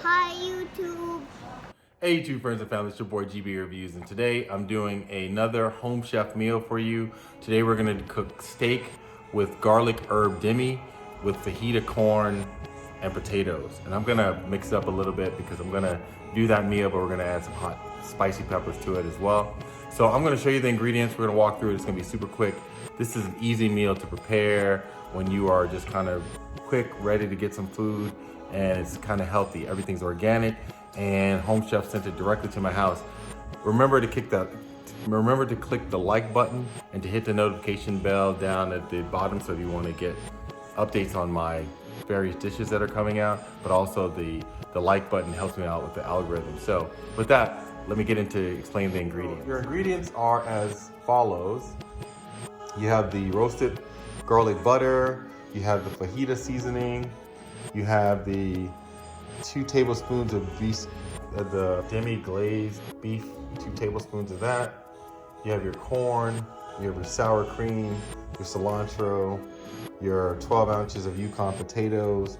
Hi YouTube. Hey YouTube friends and family, it's your boy GB Reviews, and today I'm doing another home chef meal for you. Today we're gonna cook steak with garlic herb demi with fajita corn and potatoes. And I'm gonna mix it up a little bit because I'm gonna do that meal, but we're gonna add some hot spicy peppers to it as well. So I'm gonna show you the ingredients, we're gonna walk through it, it's gonna be super quick. This is an easy meal to prepare when you are just kind of quick, ready to get some food, and it's kind of healthy. Everything's organic, and Home Chef sent it directly to my house. Remember to click the like button and to hit the notification bell down at the bottom so if you want to get updates on my various dishes that are coming out, but also the like button helps me out with the algorithm. So with that, let me get into explaining the ingredients. Your ingredients are as follows. You have the roasted garlic butter, you have the fajita seasoning, you have the 2 tablespoons of beef, the demi glazed beef, 2 tablespoons of that. You have your corn, you have your sour cream, your cilantro, your 12 ounces of Yukon potatoes.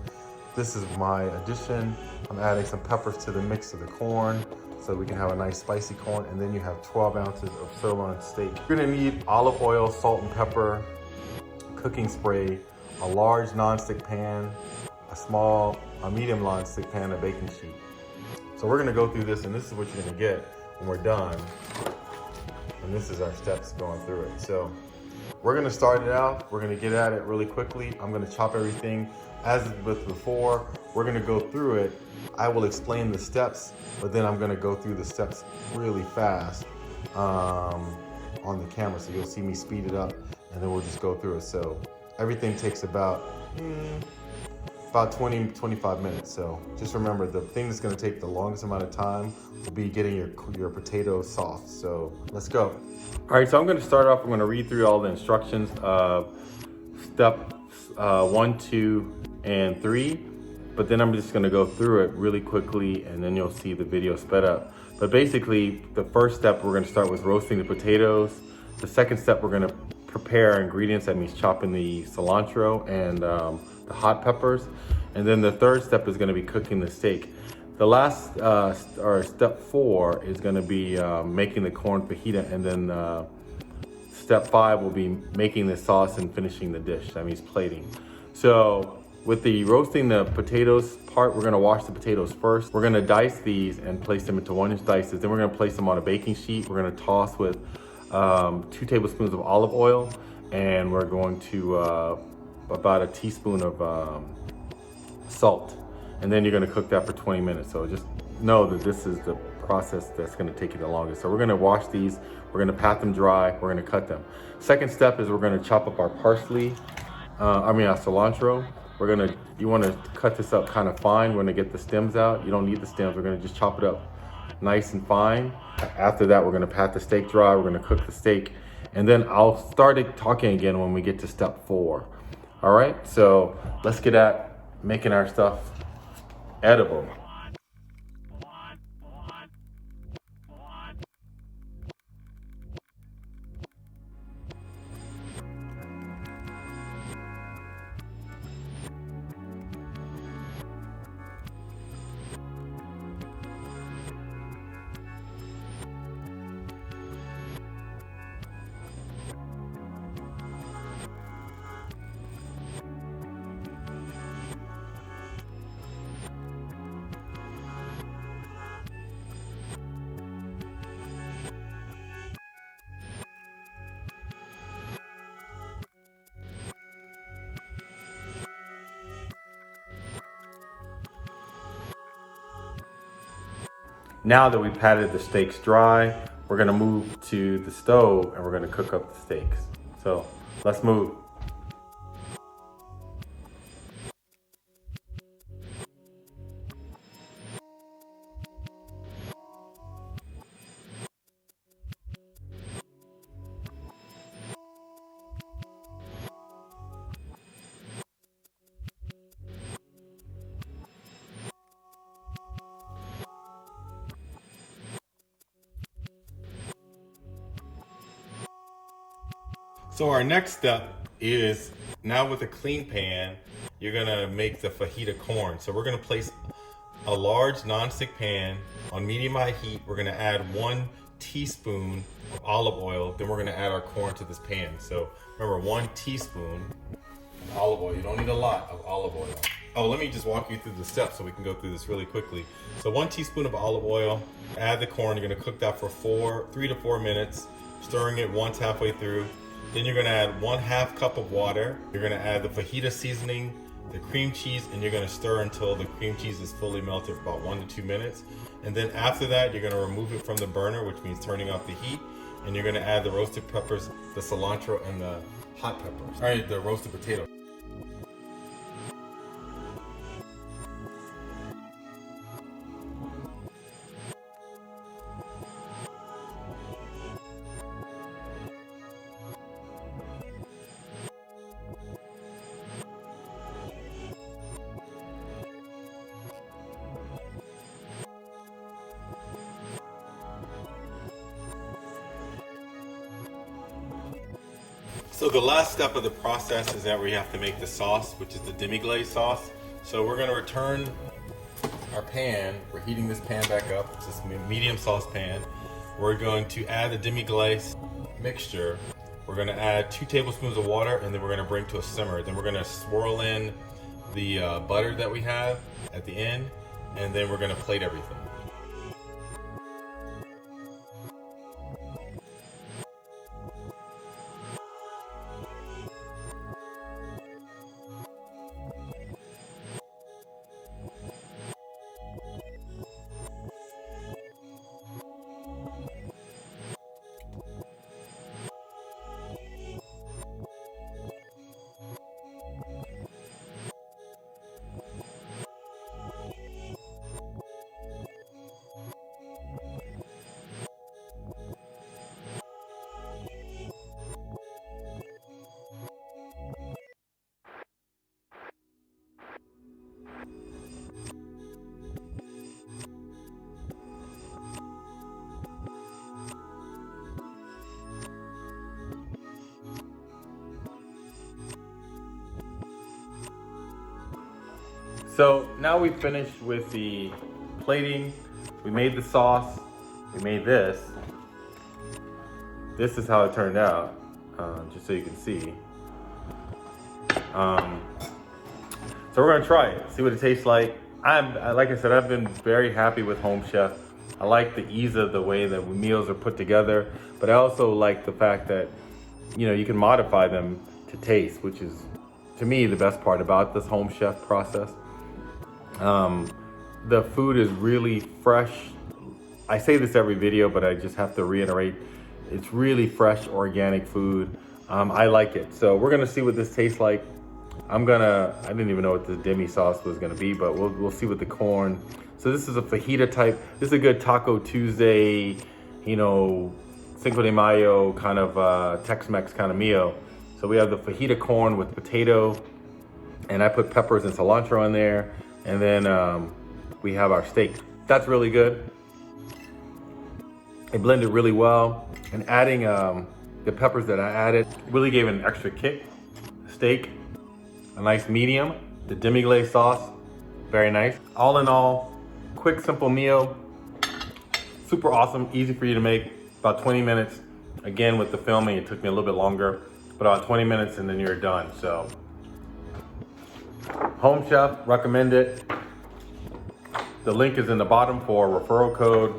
This is my addition. I'm adding some peppers to the mix of the corn so we can have a nice spicy corn. And then you have 12 ounces of sirloin steak. You're gonna need olive oil, salt and pepper, cooking spray, a large nonstick pan, a medium nonstick pan, a baking sheet. So we're gonna go through this, and this is what you're gonna get when we're done. And this is our steps going through it. So we're gonna start it out. We're gonna get at it really quickly. I'm gonna chop everything as with before. We're gonna go through it. I will explain the steps, but then I'm gonna go through the steps really fast on the camera. So you'll see me speed it up, and then we'll just go through it. So everything takes about 20-25 minutes. So just remember, the thing that's going to take the longest amount of time will be getting your potatoes soft. So let's go. All right, so I'm going to start off. I'm going to read through all the instructions of step 1, 2, and 3, but then I'm just going to go through it really quickly, and then you'll see the video sped up. But basically, the first step, we're going to start with roasting the potatoes. The second step, we're going to prepare our ingredients. That means chopping the cilantro and the hot peppers. And then the third step is going to be cooking the steak. The last, or step 4 is going to be making the corn fajita. And then step 5 will be making the sauce and finishing the dish. That means plating. So with the roasting the potatoes part, we're going to wash the potatoes first. We're going to dice these and place them into 1-inch dices. Then we're going to place them on a baking sheet. We're going to toss with 2 tablespoons of olive oil. And we're going to about a teaspoon of salt, and then you're going to cook that for 20 minutes. So just know that this is the process that's going to take you the longest. So we're going to wash these, we're going to pat them dry, we're going to cut them. Second step is we're going to chop up our parsley, our cilantro. You want to cut this up kind of fine. We're going to get the stems out. You don't need the stems. We're going to just chop it up nice and fine. After that, we're going to pat the steak dry. We're going to cook the steak, and then I'll start talking again when we get to step 4. All right, so let's get at making our stuff edible. Now that we patted the steaks dry, we're gonna move to the stove and we're gonna cook up the steaks. So let's move. So our next step is, now with a clean pan, you're gonna make the fajita corn. So we're gonna place a large non-stick pan on medium-high heat. We're gonna add 1 teaspoon of olive oil. Then we're gonna add our corn to this pan. So remember, 1 teaspoon of olive oil. You don't need a lot of olive oil. Oh, let me just walk you through the steps so we can go through this really quickly. So 1 teaspoon of olive oil, add the corn. You're gonna cook that for 3 to 4 minutes, stirring it once halfway through. Then you're gonna add 1/2 cup of water. You're gonna add the fajita seasoning, the cream cheese, and you're gonna stir until the cream cheese is fully melted for about 1 to 2 minutes. And then after that, you're gonna remove it from the burner, which means turning off the heat. And you're gonna add the roasted peppers, the cilantro, and the hot peppers. All right, the roasted potato. So the last step of the process is that we have to make the sauce, which is the demi-glace sauce. So we're gonna return our pan. We're heating this pan back up. It's this medium sauce pan. We're going to add the demi-glace mixture. We're gonna add 2 tablespoons of water, and then we're gonna bring to a simmer. Then we're gonna swirl in the butter that we have at the end, and then we're gonna plate everything. So now we've finished with the plating. We made the sauce. We made this. This is how it turned out, just so you can see. So we're gonna try it, see what it tastes like. Like I said, I've been very happy with Home Chef. I like the ease of the way that meals are put together, but I also like the fact that, you know, you can modify them to taste, which is, to me, the best part about this Home Chef process. The food is really fresh. I say this every video, but I just have to reiterate, it's really fresh, organic food. I like it. So we're gonna see what this tastes like. I didn't even know what the demi sauce was gonna be, but we'll see with the corn. So this is a fajita type. This is a good Taco Tuesday, you know, Cinco de Mayo kind of Tex-Mex kind of meal. So we have the fajita corn with potato, and I put peppers and cilantro in there. And then we have our steak. That's really good. It blended really well. And adding the peppers that I added really gave it an extra kick. Steak, a nice medium. The demi-glace sauce, very nice. All in all, quick, simple meal. Super awesome, easy for you to make. About 20 minutes. Again, with the filming, it took me a little bit longer, but about 20 minutes and then you're done. So, Home Chef, recommend it. The link is in the bottom for a referral code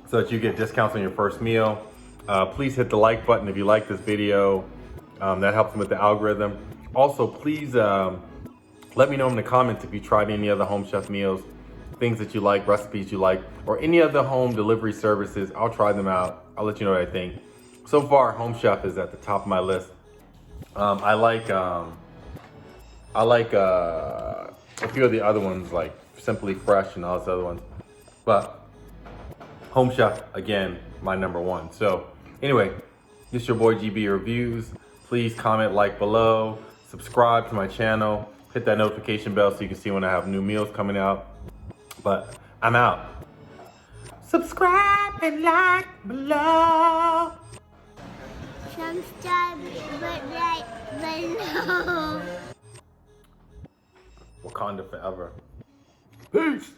so that you get discounts on your first meal. Please hit the like button if you like this video. That helps with the algorithm. Also, please let me know in the comments if you tried any other Home Chef meals, things that you like, recipes you like, or any other home delivery services. I'll try them out. I'll let you know what I think. So far, Home Chef is at the top of my list. I like a few of the other ones, like Simply Fresh and all those other ones. But Home Chef, again, my #1. So anyway, this is your boy GB Reviews. Please comment, like below, subscribe to my channel, hit that notification bell so you can see when I have new meals coming out. But I'm out. Subscribe and like below. Subscribe but like below. Wakanda forever. Peace.